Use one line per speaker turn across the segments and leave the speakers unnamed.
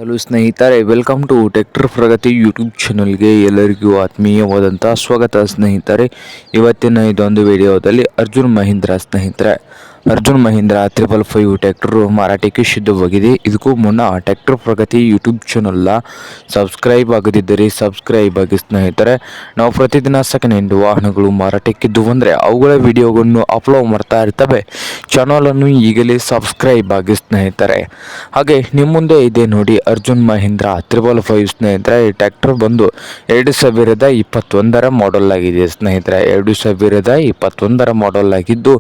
Hello ಸ್ನೇಹಿತರೆ, welcome to tractor Pragati YouTube ಚಾನಲ್ಗೆ ಎಲ್ಲರಿಗೂ ಆತ್ಮೀಯವಾದಂಥ ಸ್ವಾಗತ ಸ್ನೇಹಿತರೆ. ಇವತ್ತಿನ ಇದೊಂದು ವಿಡಿಯೋದಲ್ಲಿ ಅರ್ಜುನ್ ಮಹೀಂದ್ರ 555 ಟ್ರ್ಯಾಕ್ಟರು ಮಾರಾಟಕ್ಕೆ ಸಿದ್ಧವಾಗಿದೆ. ಇದಕ್ಕೂ ಮುನ್ನ ಟ್ರ್ಯಾಕ್ಟರ್ ಪ್ರಗತಿ ಯೂಟ್ಯೂಬ್ ಚಾನಲ್ನ ಸಬ್ಸ್ಕ್ರೈಬ್ ಆಗದಿದ್ದರೆ ಸಬ್ಸ್ಕ್ರೈಬ್ ಆಗಿ ಸ್ನೇಹಿತರೆ. ನಾವು ಪ್ರತಿದಿನ ಸೆಕೆಂಡ್ ಹ್ಯಾಂಡ್ ವಾಹನಗಳು ಮಾರಾಟಕ್ಕಿದ್ದು ಅಂದರೆ ಅವುಗಳ ವಿಡಿಯೋಗಳನ್ನು ಅಪ್ಲೋಡ್ ಮಾಡ್ತಾ ಇರ್ತವೆ. ಚಾನಲನ್ನು ಈಗಲೇ ಸಬ್ಸ್ಕ್ರೈಬ್ ಆಗಿ ಸ್ನೇಹಿತರೆ. ಹಾಗೆ ನಿಮ್ಮ ಮುಂದೆ ಇದೆ ನೋಡಿ ಅರ್ಜುನ್ ಮಹೀಂದ್ರ 555 ಸ್ನೇಹಿತರೆ. ಈ ಟ್ರ್ಯಾಕ್ಟರ್ ಬಂದು 2021 ಮಾಡೆಲ್ ಆಗಿದೆ ಸ್ನೇಹಿತರೆ. 2021 ಮಾಡೆಲ್ ಆಗಿದ್ದು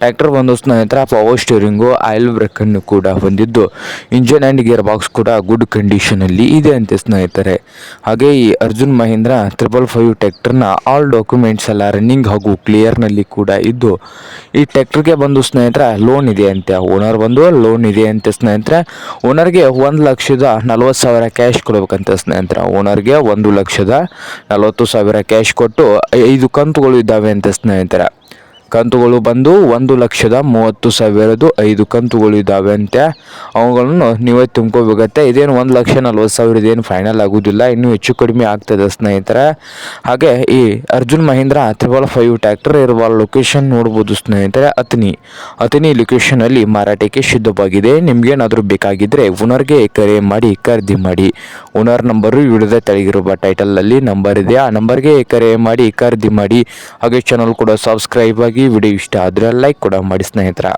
ಟ್ರ್ಯಾಕ್ಟರ್ ಬಂದು ಸ್ನೇಹಿತರೆ ಪವರ್ ಸ್ಟೀರಿಂಗು, ಆಯಿಲ್ ಬ್ರೇಕ್ ಅನ್ನು ಕೂಡ ಹೊಂದಿದ್ದು ಇಂಜಿನ್ ಆ್ಯಂಡ್ ಗೇರ್ ಬಾಕ್ಸ್ ಕೂಡ ಗುಡ್ ಕಂಡೀಷನ್ ಅಲ್ಲಿ ಇದೆ ಅಂತೆ ಸ್ನೇಹಿತರೆ. ಹಾಗೆ ಈ ಅರ್ಜುನ್ ಮಹೀಂದ್ರ 555 ಟ್ರ್ಯಾಕ್ಟರ್ನ ಆಲ್ ಡಾಕ್ಯುಮೆಂಟ್ಸ್ ಎಲ್ಲ ರನ್ನಿಂಗ್ ಹಾಗೂ ಕ್ಲಿಯರ್ ನಲ್ಲಿ ಕೂಡ ಇದ್ದು ಈ ಟ್ರ್ಯಾಕ್ಟರ್ಗೆ ಬಂದು ಸ್ನೇಹಿತರೆ ಲೋನ್ ಇದೆ ಅಂತೆ. ಓನರ್ ಬಂದು ಲೋನ್ ಇದೆ ಅಂತೆ ಸ್ನೇಹಿತರೆ. ಓನರ್ಗೆ 1,40,40,000 ಕ್ಯಾಶ್ ಕೊಡ್ಬೇಕಂತ ಸ್ನೇಹಿತರೆ. ಓನರ್ಗೆ 1,40,40,000 ಕ್ಯಾಶ್ ಕೊಟ್ಟು 5 ಕಂತುಗಳು ಇದ್ದಾವೆ ಅಂತ ಸ್ನೇಹಿತರೆ. ಕಂತುಗಳು ಬಂದು 1,30,30,000 5 ಕಂತುಗಳು ಇದ್ದಾವೆ ಅಂತೆ. ಅವುಗಳನ್ನು ನೀವೇ ತುಂಬ್ಕೋಬೇಕತ್ತೆ. ಇದೇನು 1,40,40,000 ಇದೇನು ಫೈನಲ್ ಆಗೋದಿಲ್ಲ, ಇನ್ನೂ ಹೆಚ್ಚು ಕಡಿಮೆ ಆಗ್ತದೆ ಸ್ನೇಹಿತರೆ. ಹಾಗೆ ಈ ಅರ್ಜುನ್ ಮಹೀಂದ್ರ 555 ಟ್ರ್ಯಾಕ್ಟರ್ ಇರುವ ಲೊಕೇಶನ್ ನೋಡ್ಬೋದು ಸ್ನೇಹಿತರೆ. ಅತನಿ ಲೊಕೇಶನಲ್ಲಿ ಮಾರಾಟಕ್ಕೆ ಸಿದ್ಧವಾಗಿದೆ. ನಿಮ್ಗೇನಾದರೂ ಬೇಕಾಗಿದ್ದರೆ ಓನರ್ಗೆ ಕರೆ ಮಾಡಿ ಖರೀದಿ ಮಾಡಿ. ಓನರ್ ನಂಬರು ವಿಡಿಯೋದ ತೆಳಗಿರುವ ಟೈಟಲಲ್ಲಿ ನಂಬರ್ ಇದೆ, ಆ ನಂಬರ್ಗೆ ಕರೆ ಮಾಡಿ ಖರೀದಿ ಮಾಡಿ. ಹಾಗೆ ಚಾನಲ್ ಕೂಡ ಸಬ್ಸ್ಕ್ರೈಬ್ ಆಗಿ. ವಿಡಿಯೋ ಇಷ್ಟ ಆದರೆ ಲೈಕ್ ಕೂಡ ಮಾಡಿ ಸ್ನೇಹಿತರೆ.